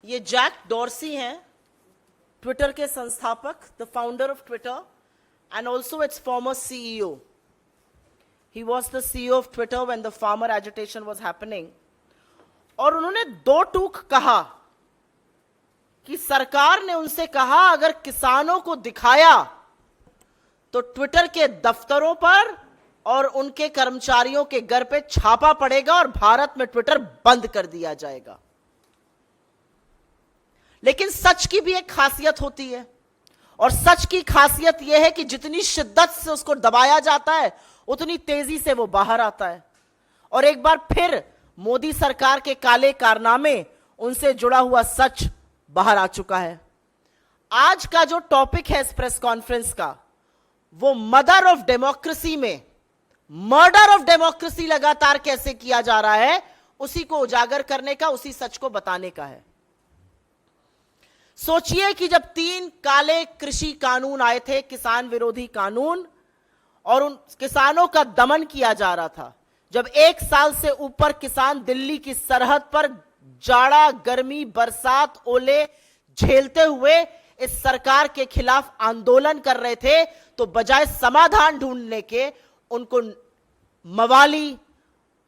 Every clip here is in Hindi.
ये जैक डॉर्सी हैं, ट्विटर के संस्थापक, the founder of Twitter and also it's farmer CEO. He was the CEO of Twitter when the farmer agitation was happening. और उन्होंने दो टूक कहा कि सरकार ने उनसे कहा अगर किसानों को दिखाया तो ट्विटर के दफ्तरों पर और उनके कर्मचारियों के घर पे छापा पड़ेगा और भारत में ट्विटर बंद कर दिया जाएगा. लेकिन सच की भी एक खासियत होती है, और सच की खासियत यह है कि जितनी शिद्दत से उसको दबाया जाता है उतनी तेजी से वो बाहर आता है. और एक बार फिर मोदी सरकार के काले कारनामे, उनसे जुड़ा हुआ सच बाहर आ चुका है. आज का जो टॉपिक है इस प्रेस कॉन्फ्रेंस का, वो मदर ऑफ डेमोक्रेसी में मर्डर ऑफ डेमोक्रेसी लगातार कैसे किया जा रहा है, उसी को उजागर करने का, उसी सच को बताने का है. सोचिए कि जब 3 काले कृषि कानून आए थे, किसान विरोधी कानून, और उन किसानों का दमन किया जा रहा था, जब 1 साल से ऊपर किसान दिल्ली की सरहद पर जाड़ा, गर्मी, बरसात, ओले झेलते हुए इस सरकार के खिलाफ आंदोलन कर रहे थे, तो बजाय समाधान ढूंढने के उनको मवाली,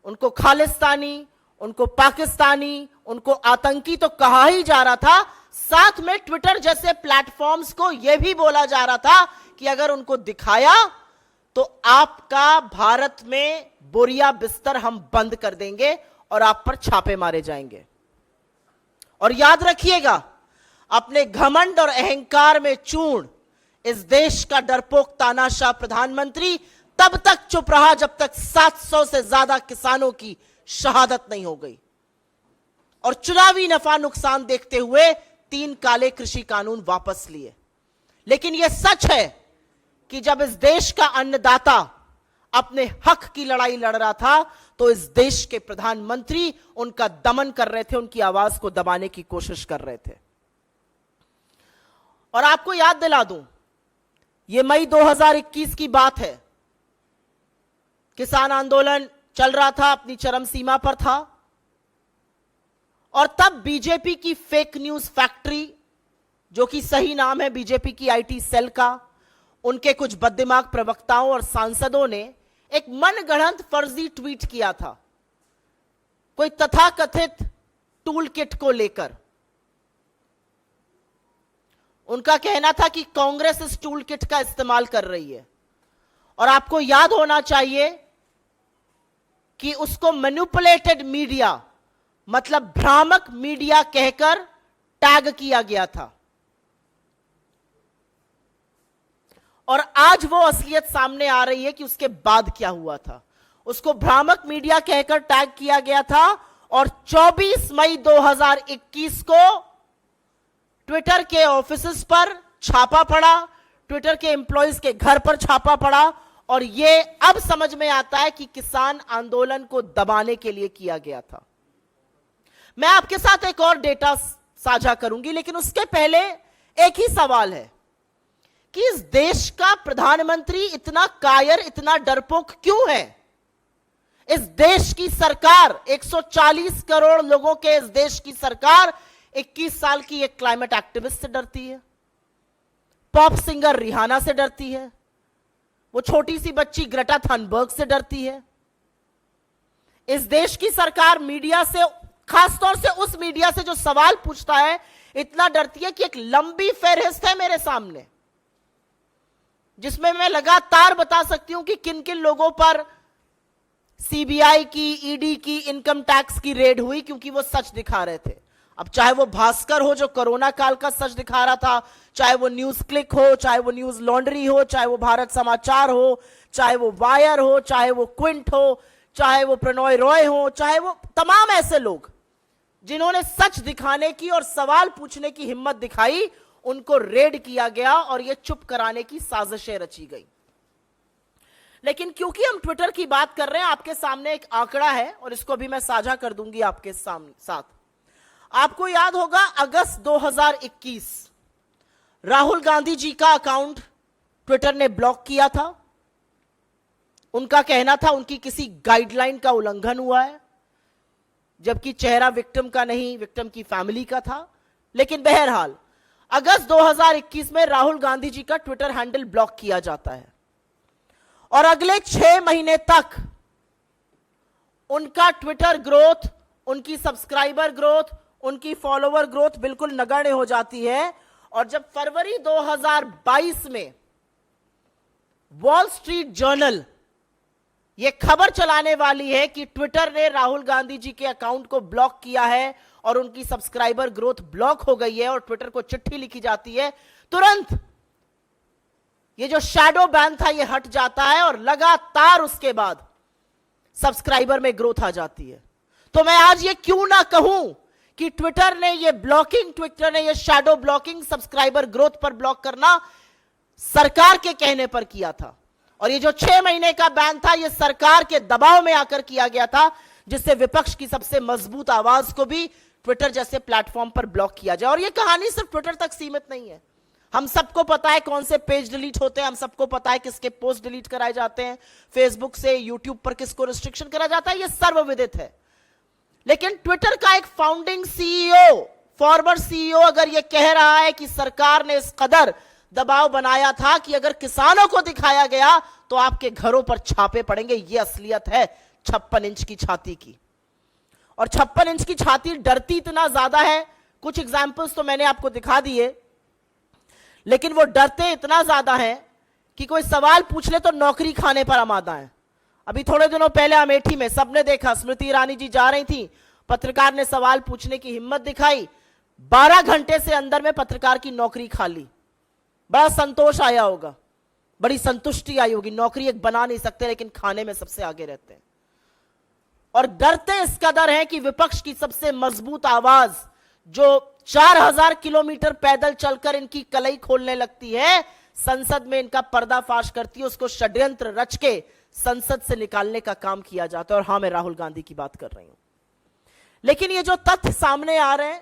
उनको खालिस्तानी, उनको पाकिस्तानी, उनको आतंकी तो कहा ही जा रहा था. साथ में ट्विटर जैसे प्लेटफॉर्म्स को यह भी बोला जा रहा था कि अगर उनको दिखाया तो आपका भारत में बोरिया बिस्तर हम बंद कर देंगे और आप पर छापे मारे जाएंगे. और याद रखिएगा, अपने घमंड और अहंकार में चूर्ण इस देश का डरपोक तानाशाह प्रधानमंत्री तब तक चुप रहा जब तक 700 से ज्यादा किसानों की शहादत नहीं हो गई. और चुनावी नफा नुकसान देखते हुए 3 काले कृषि कानून वापस लिए. लेकिन यह सच है कि जब इस देश का अन्नदाता अपने हक की लड़ाई लड़ रहा था, तो इस देश के प्रधानमंत्री उनका दमन कर रहे थे, उनकी आवाज को दबाने की कोशिश कर रहे थे. और आपको याद दिला दूं, यह मई 2021 की बात है. किसान आंदोलन चल रहा था, अपनी चरम सीमा पर था, और तब बीजेपी की फेक न्यूज फैक्ट्री, जो कि सही नाम है बीजेपी की आईटी सेल का, उनके कुछ बददिमाग प्रवक्ताओं और सांसदों ने एक मनगढ़ंत फर्जी ट्वीट किया था, कोई तथाकथित टूल किट को लेकर. उनका कहना था कि कांग्रेस इस टूल किट का इस्तेमाल कर रही है. और आपको याद होना चाहिए कि उसको मैनिपुलेटेड मीडिया, मतलब भ्रामक मीडिया कहकर टैग किया गया था. और आज वो असलियत सामने आ रही है कि उसके बाद क्या हुआ था. उसको भ्रामक मीडिया कहकर टैग किया गया था, और 24 मई 2021 को ट्विटर के ऑफिसेस पर छापा पड़ा, ट्विटर के एम्प्लॉइज के घर पर छापा पड़ा. और यह अब समझ में आता है कि किसान आंदोलन को दबाने के लिए किया गया था. मैं आपके साथ एक और डेटा साझा करूंगी, लेकिन उसके पहले एक ही सवाल है कि इस देश का प्रधानमंत्री इतना कायर, इतना डरपोक क्यों है? इस देश की सरकार, 140 करोड़ लोगों के इस देश की सरकार 21 साल की एक क्लाइमेट एक्टिविस्ट से डरती है, पॉप सिंगर रिहाना से डरती है, वो छोटी सी बच्ची ग्रेटा थनबर्ग से डरती है. इस देश की सरकार मीडिया से, खासतौर से उस मीडिया से जो सवाल पूछता है, इतना डरती है कि एक लंबी फेहरिस्त है मेरे सामने, जिसमें मैं लगातार बता सकती हूं कि किन किन लोगों पर सीबीआई की, ईडी की, इनकम टैक्स की रेड हुई, क्योंकि वो सच दिखा रहे थे. अब चाहे वो भास्कर हो जो कोरोना काल का सच दिखा रहा था, चाहे वो न्यूज क्लिक हो, चाहे वो न्यूज लॉन्ड्री हो, चाहे वो भारत समाचार हो, चाहे वो वायर हो, चाहे वो क्विंट हो, चाहे वो प्रणॉय रॉय हो, चाहे वो तमाम ऐसे लोग जिन्होंने सच दिखाने की और सवाल पूछने की हिम्मत दिखाई, उनको रेड किया गया और यह चुप कराने की साजिशें रची गई. लेकिन क्योंकि हम ट्विटर की बात कर रहे हैं, आपके सामने एक आंकड़ा है और इसको भी मैं साझा कर दूंगी आपके साथ. आपको याद होगा, अगस्त 2021 राहुल गांधी जी का अकाउंट ट्विटर ने ब्लॉक किया था. उनका कहना था उनकी किसी गाइडलाइन का उल्लंघन हुआ है, जबकि चेहरा विक्टिम का नहीं, विक्टिम की फैमिली का था. लेकिन बहरहाल अगस्त 2021 में राहुल गांधी जी का ट्विटर हैंडल ब्लॉक किया जाता है और अगले 6 महीने तक उनका ट्विटर ग्रोथ, उनकी सब्सक्राइबर ग्रोथ, उनकी फॉलोवर ग्रोथ बिल्कुल नगण्य हो जाती है। और जब फरवरी 2022 में वॉल स्ट्रीट जर्नल यह खबर चलाने वाली है कि ट्विटर ने राहुल गांधी जी के अकाउंट को ब्लॉक किया है और उनकी सब्सक्राइबर ग्रोथ ब्लॉक हो गई है और ट्विटर को चिट्ठी लिखी जाती है, तुरंत ये जो शैडो बैन था ये हट जाता है और लगातार उसके बाद सब्सक्राइबर में ग्रोथ आ जाती है। तो मैं आज ये क्यों ना कहूं कि ट्विटर ने ये शैडो ब्लॉकिंग, सब्सक्राइबर ग्रोथ पर ब्लॉक करना सरकार के कहने पर किया था और ये जो 6 महीने का बैन था ये सरकार के दबाव में आकर किया गया था, जिससे विपक्ष की सबसे मजबूत आवाज को भी ट्विटर जैसे प्लेटफॉर्म पर ब्लॉक किया जाए। और ये कहानी सिर्फ ट्विटर तक सीमित नहीं है। हम सबको पता है कौन से पेज डिलीट होते हैं, हम सबको पता है किसके पोस्ट डिलीट कराए जाते हैं, फेसबुक से यूट्यूब पर किसको रिस्ट्रिक्शन करा जाता है, ये सर्वविदित है। लेकिन ट्विटर का एक फाउंडिंग सीईओ, फॉर्मर सीईओ अगर ये कह रहा है कि सरकार ने इस कदर दबाव बनाया था कि अगर किसानों को दिखाया गया तो आपके घरों पर छापे पड़ेंगे, ये असलियत है 56 इंच की छाती की। और 56 इंच की छाती डरती इतना ज्यादा है, कुछ एग्जाम्पल्स तो मैंने आपको दिखा दिए, लेकिन वो डरते इतना ज्यादा है कि कोई सवाल पूछ ले तो नौकरी खाने पर आमादा है। अभी थोड़े दिनों पहले अमेठी में सबने देखा, स्मृति ईरानी जी जा रही थी, पत्रकार ने सवाल पूछने की हिम्मत दिखाई, 12 घंटे से अंदर में पत्रकार की नौकरी खा ली। बड़ा संतोष आया होगा, बड़ी संतुष्टि आई होगी। नौकरी एक बना नहीं सकते लेकिन खाने में सबसे आगे रहते हैं और डरते इस कदर हैं कि विपक्ष की सबसे मजबूत आवाज जो 4000 किलोमीटर पैदल चलकर इनकी कलई खोलने लगती है, संसद में इनका पर्दाफाश करती है, उसको षड्यंत्र रच के संसद से निकालने का काम किया जाता है। और हां, मैं राहुल गांधी की बात कर रही हूं। लेकिन ये जो तथ्य सामने आ रहे हैं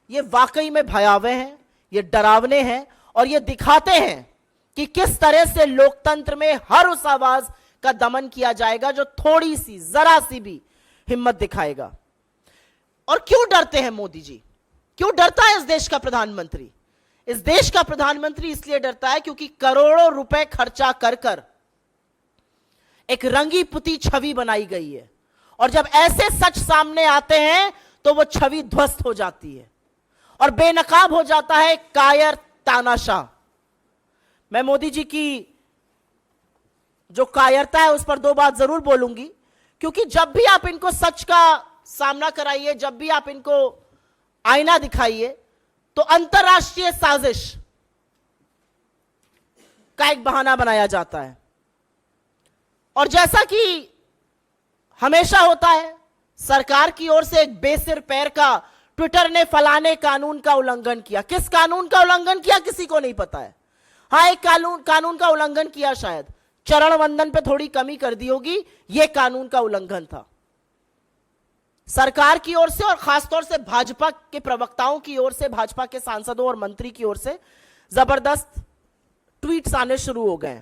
ये वाकई में भयावह हैं, ये डरावने हैं और ये दिखाते हैं कि किस तरह से लोकतंत्र में हर उस आवाज का दमन किया जाएगा जो थोड़ी सी, जरा सी भी हिम्मत दिखाएगा। और क्यों डरते हैं मोदी जी? क्यों डरता है इस देश का प्रधानमंत्री? इस देश का प्रधानमंत्री इसलिए डरता है क्योंकि करोड़ों रुपए खर्चा कर कर एक रंगी पुती छवि बनाई गई है और जब ऐसे सच सामने आते हैं तो वो छवि ध्वस्त हो जाती है और बेनकाब हो जाता है कायर तानाशाह। मैं मोदी जी की जो कायरता है उस पर 2 बात जरूर बोलूंगी, क्योंकि जब भी आप इनको सच का सामना कराइए, जब भी आप इनको आईना दिखाइए, तो अंतरराष्ट्रीय साजिश का एक बहाना बनाया जाता है। और जैसा कि हमेशा होता है, सरकार की ओर से एक बेसिर पैर का ट्विटर ने फलाने कानून का उल्लंघन किया। किस कानून का उल्लंघन किया किसी को नहीं पता है। हां, एक कानून का उल्लंघन किया, शायद चरण वंदन पे थोड़ी कमी कर दी होगी, यह कानून का उल्लंघन था। सरकार की ओर से और खासतौर से भाजपा के प्रवक्ताओं की ओर से, भाजपा के सांसदों और मंत्री की ओर से जबरदस्त ट्वीट्स आने शुरू हो गए।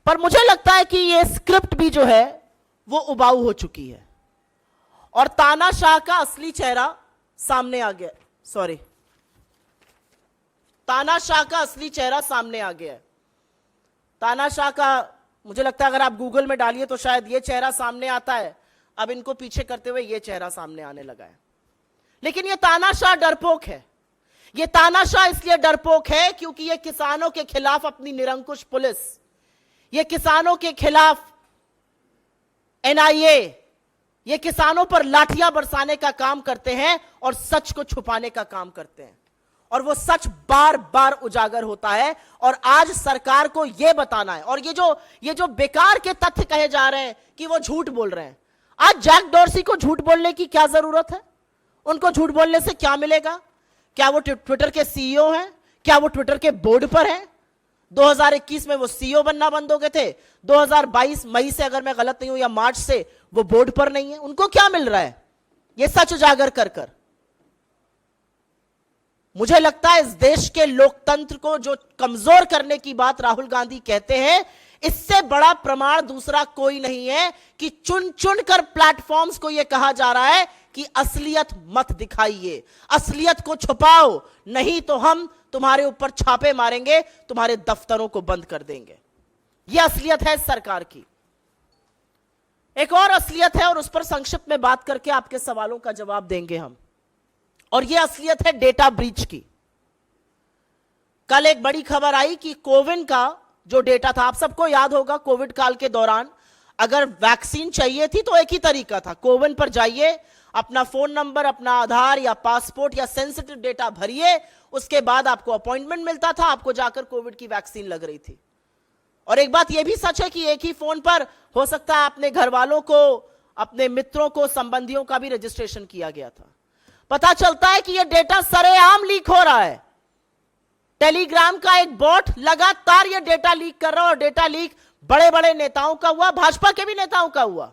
पर मुझे लगता है कि यह स्क्रिप्ट भी जो है वो उबाऊ हो चुकी है और तानाशाह का असली चेहरा सामने आ गया। तानाशाह का असली चेहरा सामने आ गया है। तानाशाह का मुझे लगता है अगर आप गूगल में डालिए तो शायद ये चेहरा सामने आता है। अब इनको पीछे करते हुए ये चेहरा सामने आने लगा है। लेकिन ये तानाशाह डरपोक है। ये तानाशाह इसलिए डरपोक है क्योंकि ये किसानों के खिलाफ अपनी निरंकुश पुलिस, ये किसानों के खिलाफ एनआईए, ये किसानों पर लाठियां बरसाने का काम करते हैं और सच को छुपाने का काम करते हैं और वो सच बार बार उजागर होता है। और आज सरकार को यह बताना है, और ये जो बेकार के तथ्य कहे जा रहे हैं कि वो झूठ बोल रहे हैं, आज जैक डॉर्सी को झूठ बोलने की क्या जरूरत है? उनको झूठ बोलने से क्या मिलेगा? क्या वो ट्विटर के सीईओ हैं? क्या वो ट्विटर के बोर्ड पर हैं? 2021 में वो सीईओ बनना बंद हो गए थे, 2022 मई से अगर मैं गलत नहीं हूं या मार्च से वो बोर्ड पर नहीं है। उनको क्या मिल रहा है ये सच उजागर कर कर? मुझे लगता है इस देश के लोकतंत्र को जो कमजोर करने की बात राहुल गांधी कहते हैं, इससे बड़ा प्रमाण दूसरा कोई नहीं है कि चुन चुन कर प्लेटफॉर्म्स को यह कहा जा रहा है कि असलियत मत दिखाइए, असलियत को छुपाओ, नहीं तो हम तुम्हारे ऊपर छापे मारेंगे, तुम्हारे दफ्तरों को बंद कर देंगे। यह असलियत है सरकार की। एक और असलियत है और उस पर संक्षिप्त में बात करके आपके सवालों का जवाब देंगे हम, और यह असलियत है डेटा ब्रीच की। कल एक बड़ी खबर आई कि कोविन का जो डेटा था, आप सबको याद होगा कोविड काल के दौरान अगर वैक्सीन चाहिए थी तो एक ही तरीका था, कोविन पर जाइए, अपना फोन नंबर, अपना आधार या पासपोर्ट या सेंसिटिव डेटा भरिए, उसके बाद आपको अपॉइंटमेंट मिलता था, आपको जाकर कोविड की वैक्सीन लग रही थी। और एक बात यह भी सच है कि एक ही फोन पर हो सकता है अपने घर वालों को, अपने मित्रों को, संबंधियों का भी रजिस्ट्रेशन किया गया था। पता चलता है कि यह डेटा सरेआम लीक हो रहा है। टेलीग्राम का एक बॉट लगातार यह डेटा लीक कर रहा है, और डेटा लीक बड़े बड़े नेताओं का हुआ, भाजपा के भी नेताओं का हुआ,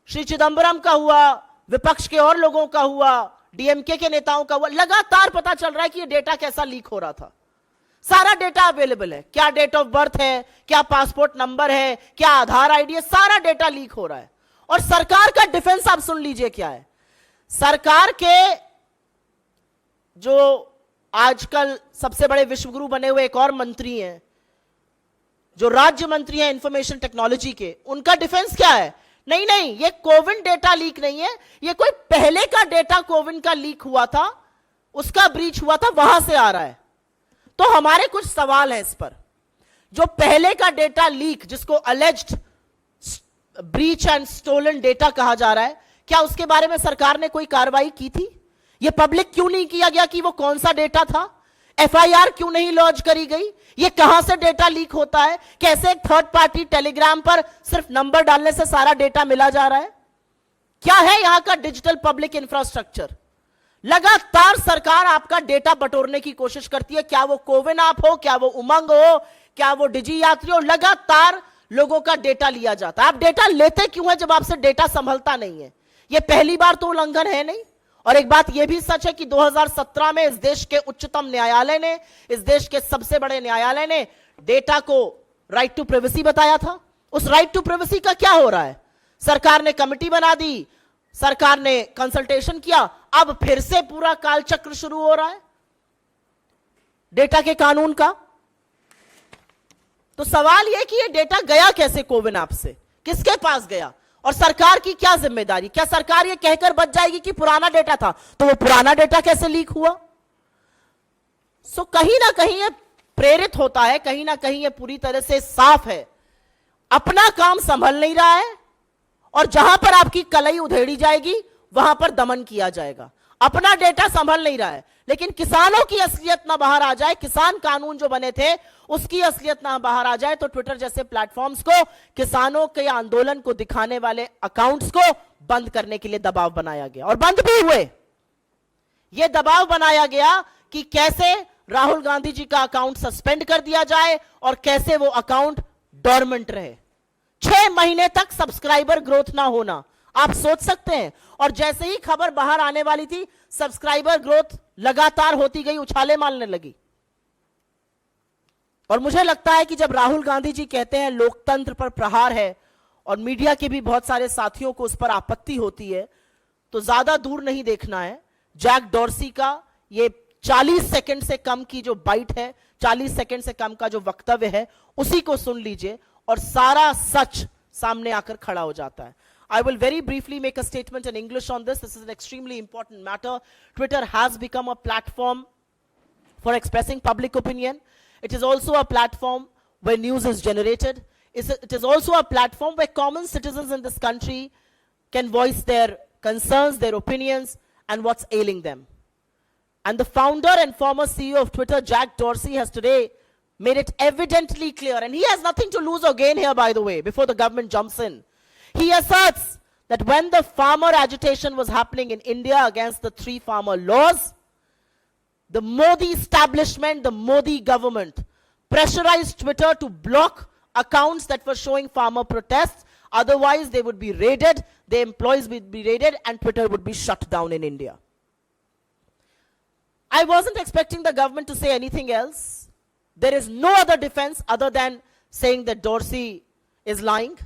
श्री चिदंबरम का हुआ, विपक्ष के और लोगों का हुआ, डीएमके के नेताओं का हुआ। लगातार पता चल रहा है कि यह डेटा कैसा लीक हो रहा था। सारा डेटा अवेलेबल है, क्या डेट ऑफ बर्थ है, क्या पासपोर्ट नंबर है, क्या आधार आईडी है, सारा डेटा लीक हो रहा है। और सरकार का डिफेंस आप सुन लीजिए क्या है। सरकार के जो आजकल सबसे बड़े विश्वगुरु बने हुए एक और मंत्री हैं, जो राज्य मंत्री हैं इंफॉर्मेशन टेक्नोलॉजी के, उनका डिफेंस क्या है? नहीं नहीं, ये कोविन डेटा लीक नहीं है, ये कोई पहले का डेटा कोविन का लीक हुआ था, उसका ब्रीच हुआ था, वहां से आ रहा है। तो हमारे कुछ सवाल हैं इस पर। जो पहले का डेटा लीक, जिसको alleged breach and stolen data कहा जा रहा है, क्या उसके बारे में सरकार ने कोई कार्रवाई की थी? यह पब्लिक क्यों नहीं किया गया कि वो कौन सा डेटा था? एफआईआर क्यों नहीं लॉन्च करी गई? ये कहां से डेटा लीक होता है? कैसे एक थर्ड पार्टी टेलीग्राम पर सिर्फ नंबर डालने से सारा डेटा मिला जा रहा है? क्या है यहां का डिजिटल पब्लिक इंफ्रास्ट्रक्चर? लगातार सरकार आपका डेटा बटोरने की कोशिश करती है, क्या वो कोविन ऐप हो, क्या वो उमंग हो, क्या वो डिजी यात्री हो, लगातार लोगों का डेटा लिया जाता है। आप डेटा लेते क्यों है जब आपसे डेटा संभलता नहीं है? यह पहली बार तो उल्लंघन है नहीं। और एक बात यह भी सच है कि 2017 में इस देश के उच्चतम न्यायालय ने, इस देश के सबसे बड़े न्यायालय ने डेटा को राइट टू प्राइवेसी बताया था। उस राइट टू प्राइवेसी का क्या हो रहा है? सरकार ने कमेटी बना दी, सरकार ने कंसल्टेशन किया, अब फिर से पूरा कालचक्र शुरू हो रहा है डेटा के कानून का। तो सवाल यह कि यह डेटा गया कैसे कोविन ऐप से, किसके पास गया, और सरकार की क्या जिम्मेदारी? क्या सरकार यह कहकर बच जाएगी कि पुराना डेटा था, तो वो पुराना डेटा कैसे लीक हुआ? सो कहीं ना कहीं यह प्रेरित होता है, कहीं ना कहीं यह पूरी तरह से साफ है, अपना काम संभल नहीं रहा है, और जहां पर आपकी कलई उधेड़ी जाएगी वहां पर दमन किया जाएगा। अपना डेटा संभल नहीं रहा है, लेकिन किसानों की असलियत ना बाहर आ जाए, किसान कानून जो बने थे उसकी असलियत ना बाहर आ जाए, तो ट्विटर जैसे प्लेटफॉर्म्स को, किसानों के आंदोलन को दिखाने वाले अकाउंट्स को बंद करने के लिए दबाव बनाया गया, और बंद भी हुए। यह दबाव बनाया गया कि कैसे राहुल गांधी जी का अकाउंट सस्पेंड कर दिया जाए और कैसे वो अकाउंट डोरमेंट रहे। 6 महीने तक सब्सक्राइबर ग्रोथ ना होना, आप सोच सकते हैं। और जैसे ही खबर बाहर आने वाली थी, सब्सक्राइबर ग्रोथ लगातार होती गई, उछाले मारने लगी। और मुझे लगता है कि जब राहुल गांधी जी कहते हैं लोकतंत्र पर प्रहार है, और मीडिया के भी बहुत सारे साथियों को उस पर आपत्ति होती है, तो ज्यादा दूर नहीं देखना है। जैक डॉर्सी का ये 40 सेकंड से कम की जो बाइट है, 40 सेकंड से कम का जो वक्तव्य है, उसी को सुन लीजिए और सारा सच सामने आकर खड़ा हो जाता है। I will very briefly make a statement in English on this. This is an extremely important matter. Twitter has become a platform for expressing public opinion. It is also a platform where news is generated. It is also a platform where common citizens in this country can voice their concerns, their opinions, and what's ailing them. And the founder and former CEO of Twitter, Jack Dorsey, has today made it evidently clear, and he has nothing to lose or gain here, by the way, before the government jumps in. He asserts that when the farmer agitation was happening in India against the 3 farmer laws, the Modi establishment, the Modi government pressurized Twitter to block accounts that were showing farmer protests. Otherwise, they would be raided, their employees would be raided, and Twitter would be shut down in India. I wasn't expecting the government to say anything else. There is no other defense other than saying that Dorsey is lying.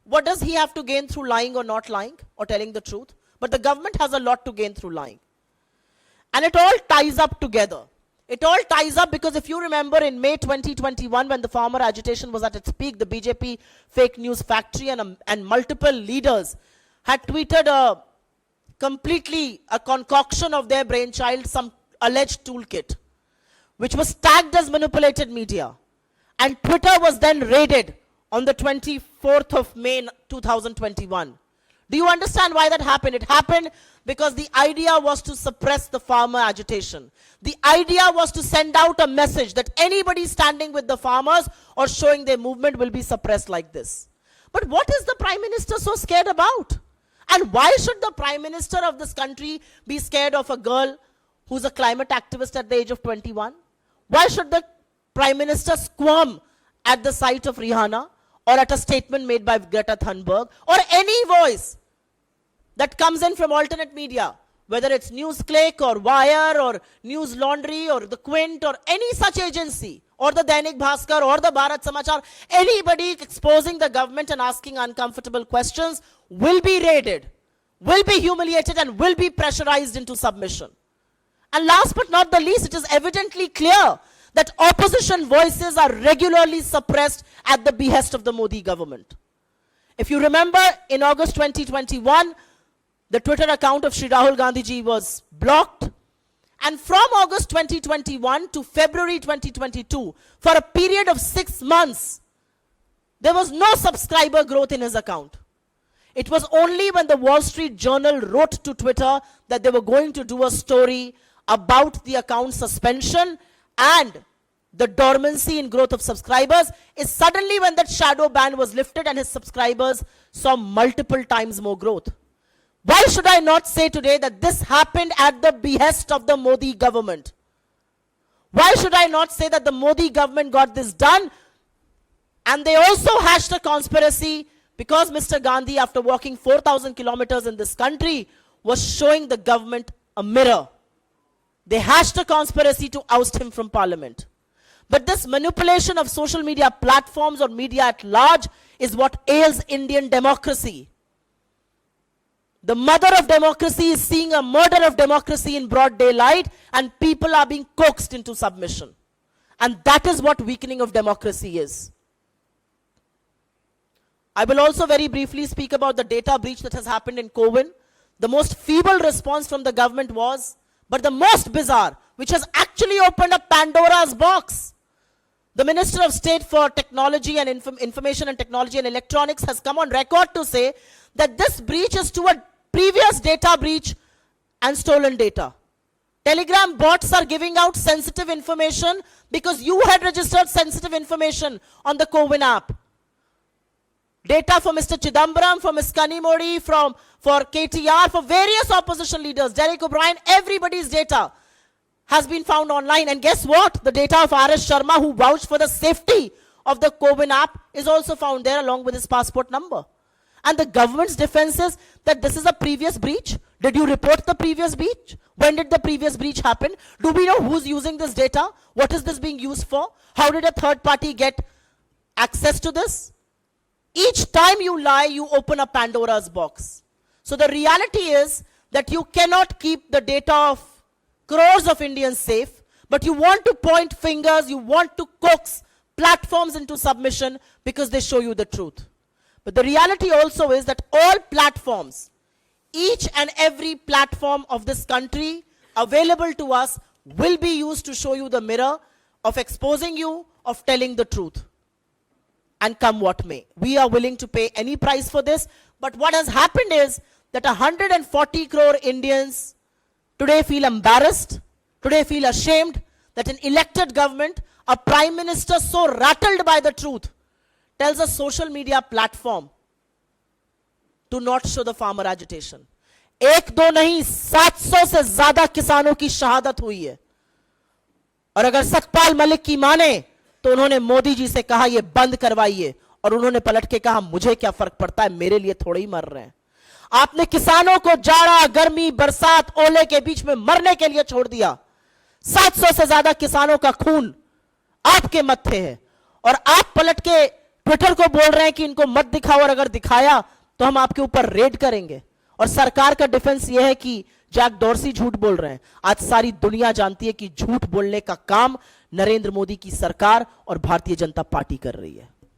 What does he have to gain through lying or not lying or telling the truth? But the government has a lot to gain through lying. And it all ties up together. It all ties up because if you remember in May 2021, when the farmer agitation was at its peak, the BJP fake news factory and multiple leaders had tweeted a concoction of their brainchild, some alleged toolkit, which was tagged as manipulated media. And Twitter was then raided on the 24th of May 2021. Do you understand why that happened? It happened because the idea was to suppress the farmer agitation. The idea was to send out a message that anybody standing with the farmers or showing their movement will be suppressed like this. But what is the Prime Minister so scared about? And why should the Prime Minister of this country be scared of a girl who's a climate activist at the age of 21? Why should the Prime Minister squirm at the sight of Rihanna or at a statement made by Greta Thunberg or any voice that comes in from alternate media, whether it's Newsclick or Wire or News Laundry or the Quint or any such agency or the Dainik Bhaskar or the Bharat Samachar, anybody exposing the government and asking uncomfortable questions will be raided, will be humiliated and will be pressurized into submission. And last but not the least, it is evidently clear that opposition voices are regularly suppressed at the behest of the Modi government. If you remember, in August 2021, the Twitter account of Shri Rahul Gandhi ji was blocked. And from August 2021 to February 2022, for a period of 6 months, there was no subscriber growth in his account. It was only when the Wall Street Journal wrote to Twitter that they were going to do a story about the account suspension and the dormancy in growth of subscribers, is suddenly when that shadow ban was lifted and his subscribers saw multiple times more growth. Why should I not say today that this happened at the behest of the Modi government? Why should I not say that the Modi government got this done? And they also hashed a conspiracy because Mr. Gandhi, after walking 4,000 kilometers in this country, was showing the government a mirror. They hashed a conspiracy to oust him from parliament. But this manipulation of social media platforms or media at large is what ails Indian democracy. The mother of democracy is seeing a murder of democracy in broad daylight and people are being coaxed into submission. And that is what weakening of democracy is. I will also very briefly speak about the data breach that has happened in CoWIN. The most feeble response from the government was, but the most bizarre, which has actually opened a Pandora's box. The Minister of State for Technology and Information and Technology and Electronics has come on record to say that this breach is to a previous data breach and stolen data. Telegram bots are giving out sensitive information because you had registered sensitive information on the CoWIN app. Data for Mr. Chidambaram, for Ms. Kanimori, for KTR, for various opposition leaders, Derek O'Brien, everybody's data has been found online. And guess what? The data of R.S. Sharma, who vouched for the safety of the CoWIN app, is also found there along with his passport number. And the government's defense is that this is a previous breach. Did you report the previous breach? When did the previous breach happen? Do we know who's using this data? What is this being used for? How did a third party get access to this? Each time you lie, you open a Pandora's box. So the reality is that you cannot keep the data of crores of Indians safe, but you want to point fingers, you want to coax platforms into submission because they show you the truth. But the reality also is that all platforms, each and every platform of this country available to us will be used to show you the mirror of exposing you, of telling the truth. And come what may. We are willing to pay any price for this. But what has happened is that 140 crore Indians today feel embarrassed, today feel ashamed that an elected government, a prime minister so rattled by the truth, tells a social media platform to not show the farmer agitation. एक दो नहीं 700 से ज्यादा किसानों की शहादत हुई है. और अगर सतपाल मलिक की माने तो उन्होंने मोदी जी से कहा ये बंद करवाइए और उन्होंने पलट के कहा मुझे क्या फर्क पड़ता है, मेरे लिए थोड़े ही मर रहे हैं. आपने किसानों को जाड़ा, गर्मी, बरसात, ओले के बीच में मरने के लिए छोड़ दिया. 700 से ज्यादा किसानों का खून आपके मत्थे है और आप पलट के ट्विटर को बोल रहे हैं कि इनको मत दिखाओ और अगर दिखाया तो हम आपके ऊपर रेड करेंगे. और सरकार का डिफेंस यह है कि जैक डॉर्सी झूठ बोल रहे हैं। आज सारी दुनिया जानती है कि झूठ बोलने का काम नरेंद्र मोदी की सरकार और भारतीय जनता पार्टी कर रही है।